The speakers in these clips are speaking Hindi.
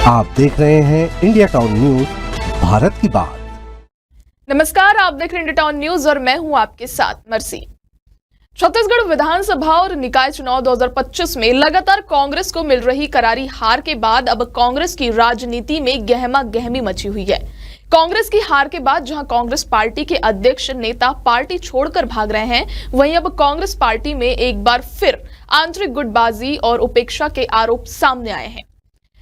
आप देख रहे हैं इंडिया टाउन न्यूज, भारत की बात। नमस्कार, आप देख रहे हैं इंडिया टाउन न्यूज और मैं हूं आपके साथ मर्सी। छत्तीसगढ़ विधानसभा और निकाय चुनाव 2025 में लगातार कांग्रेस को मिल रही करारी हार के बाद अब कांग्रेस की राजनीति में गहमा गहमी मची हुई है। कांग्रेस की हार के बाद जहां कांग्रेस पार्टी के अध्यक्ष नेता पार्टी छोड़कर भाग रहे हैं, वहीं अब कांग्रेस पार्टी में एक बार फिर आंतरिक गुटबाजी और उपेक्षा के आरोप सामने आए हैं।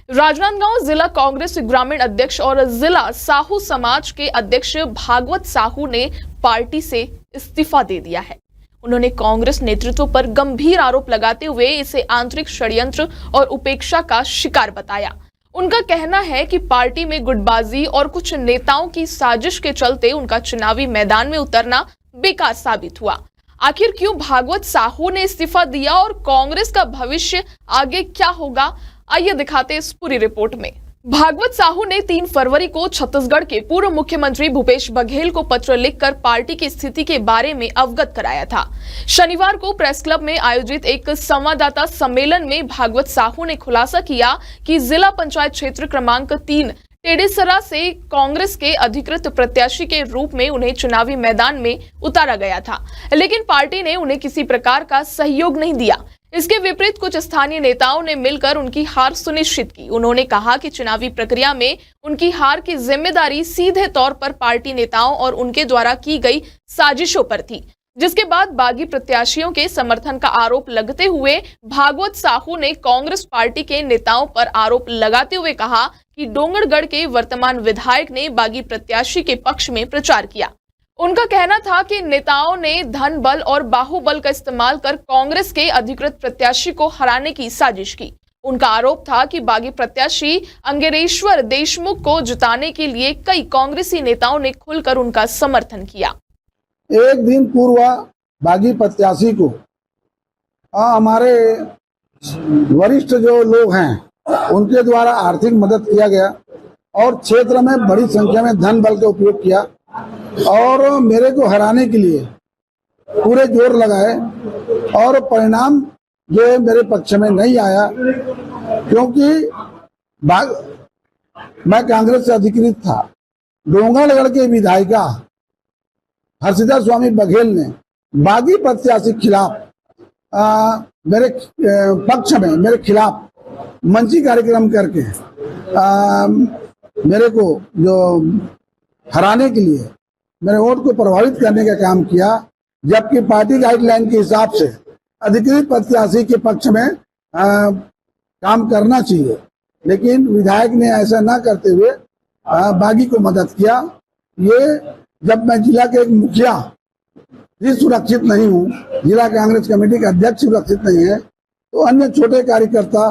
राजनांदगांव जिला कांग्रेस ग्रामीण अध्यक्ष और जिला साहू समाज के अध्यक्ष भागवत साहू ने पार्टी से इस्तीफा दे दिया है। उन्होंने कांग्रेस नेतृत्व पर गंभीर आरोप लगाते हुए इसे आंतरिक षड्यंत्र और उपेक्षा का शिकार बताया। उनका कहना है कि पार्टी में गुटबाजी और कुछ नेताओं की साजिश के चलते उनका चुनावी मैदान में उतरना बेकार साबित हुआ। आखिर क्यों भागवत साहू ने इस्तीफा दिया और कांग्रेस का भविष्य आगे क्या होगा, आइए दिखाते इस पूरी रिपोर्ट में। भागवत साहू ने 3 फरवरी को छत्तीसगढ़ के पूर्व मुख्यमंत्री भूपेश बघेल को पत्र लिखकर पार्टी की स्थिति के बारे में अवगत कराया था। शनिवार को प्रेस क्लब में आयोजित एक संवाददाता सम्मेलन में भागवत साहू ने खुलासा किया कि जिला पंचायत क्षेत्र क्रमांक 3 टेडेसरा से कांग्रेस के अधिकृत प्रत्याशी के रूप में उन्हें चुनावी मैदान में उतारा गया था, लेकिन पार्टी ने उन्हें किसी प्रकार का सहयोग नहीं दिया। इसके विपरीत कुछ स्थानीय नेताओं ने मिलकर उनकी हार सुनिश्चित की। उन्होंने कहा कि चुनावी प्रक्रिया में उनकी हार की जिम्मेदारी सीधे तौर पर पार्टी नेताओं और उनके द्वारा की गई साजिशों पर थी, जिसके बाद बागी प्रत्याशियों के समर्थन का आरोप लगते हुए भागवत साहू ने कांग्रेस पार्टी के नेताओं पर आरोप लगाते हुए कहा कि डोंगरगढ़ के वर्तमान विधायक ने बागी प्रत्याशी के पक्ष में प्रचार किया। उनका कहना था कि नेताओं ने धन बल और बाहुबल का इस्तेमाल कर कांग्रेस के अधिकृत प्रत्याशी को हराने की साजिश की। उनका आरोप था कि बागी प्रत्याशी अंगेरेश्वर देशमुख को जिताने के लिए कई कांग्रेसी नेताओं ने खुलकर उनका समर्थन किया। एक दिन पूर्व बागी प्रत्याशी को हमारे वरिष्ठ जो लोग हैं उनके द्वारा आर्थिक मदद किया गया और क्षेत्र में बड़ी संख्या में धन बल का उपयोग किया और मेरे को हराने के लिए पूरे जोर लगाए और परिणाम जो मेरे पक्ष में नहीं आया, क्योंकि मैं कांग्रेस से अधिकृत था। डोंगरगढ़ के विधायिका हर्षिता स्वामी बघेल ने बागी प्रत्याशी खिलाफ मेरे पक्ष में मेरे खिलाफ मंची कार्यक्रम करके मेरे को जो हराने के लिए मेरे वोट को प्रभावित करने का काम किया, जबकि पार्टी गाइडलाइन के हिसाब से अधिकृत प्रत्याशी के पक्ष में काम करना चाहिए, लेकिन विधायक ने ऐसा ना करते हुए बागी को मदद किया। ये जब मैं जिला के एक मुखिया भी सुरक्षित नहीं हूँ, जिला कांग्रेस कमेटी का अध्यक्ष सुरक्षित नहीं है, तो अन्य छोटे कार्यकर्ता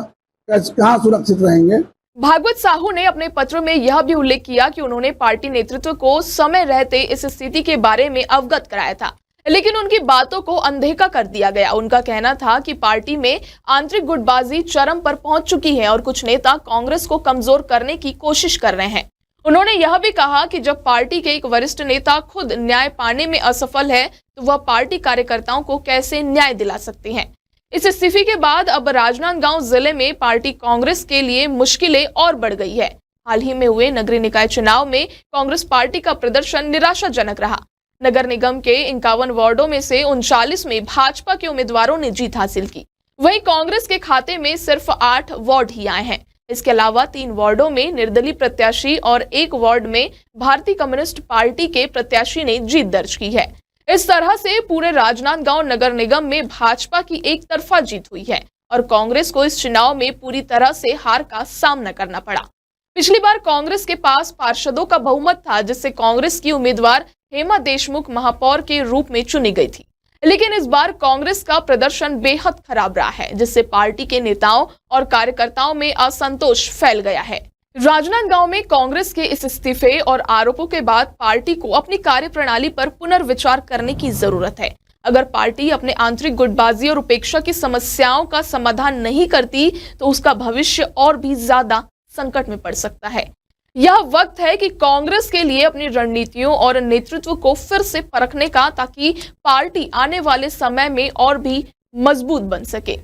कहाँ सुरक्षित रहेंगे। भागवत साहू ने अपने पत्र में यह भी उल्लेख किया कि उन्होंने पार्टी नेतृत्व को समय रहते इस स्थिति के बारे में अवगत कराया था, लेकिन उनकी बातों को अनदेखा कर दिया गया। उनका कहना था कि पार्टी में आंतरिक गुटबाजी चरम पर पहुंच चुकी है और कुछ नेता कांग्रेस को कमजोर करने की कोशिश कर रहे हैं। उन्होंने यह भी कहा कि जब पार्टी के एक वरिष्ठ नेता खुद न्याय पाने में असफल है, तो वह पार्टी कार्यकर्ताओं को कैसे न्याय दिला सकते हैं। इस इस्तीफे के बाद अब राजनांदगांव जिले में पार्टी कांग्रेस के लिए मुश्किलें और बढ़ गई है। हाल ही में हुए नगरीय निकाय चुनाव में कांग्रेस पार्टी का प्रदर्शन निराशाजनक रहा। नगर निगम के 51 वार्डों में से 39 में भाजपा के उम्मीदवारों ने जीत हासिल की। वहीं कांग्रेस के खाते में सिर्फ 8 वार्ड ही आए हैं। इसके अलावा 3 वार्डों में निर्दलीय प्रत्याशी और 1 वार्ड में भारतीय कम्युनिस्ट पार्टी के प्रत्याशी ने जीत दर्ज की है। इस तरह से पूरे राजनांदगांव नगर निगम में भाजपा की एक तरफा जीत हुई है और कांग्रेस को इस चुनाव में पूरी तरह से हार का सामना करना पड़ा। पिछली बार कांग्रेस के पास पार्षदों का बहुमत था, जिससे कांग्रेस की उम्मीदवार हेमा देशमुख महापौर के रूप में चुनी गई थी, लेकिन इस बार कांग्रेस का प्रदर्शन बेहद खराब रहा है, जिससे पार्टी के नेताओं और कार्यकर्ताओं में असंतोष फैल गया है। राजनांदगांव में कांग्रेस के इस इस्तीफे और आरोपों के बाद पार्टी को अपनी कार्यप्रणाली पर पुनर्विचार करने की जरूरत है। अगर पार्टी अपने आंतरिक गुटबाजी और उपेक्षा की समस्याओं का समाधान नहीं करती, तो उसका भविष्य और भी ज्यादा संकट में पड़ सकता है। यह वक्त है कि कांग्रेस के लिए अपनी रणनीतियों और नेतृत्व को फिर से परखने का, ताकि पार्टी आने वाले समय में और भी मजबूत बन सके।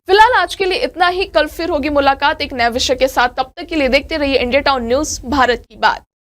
फिलहाल आज के लिए इतना ही। कल फिर होगी मुलाकात एक नए विषय के साथ। तब तक के लिए देखते रहिए इंडिया टाउन न्यूज, भारत की बात।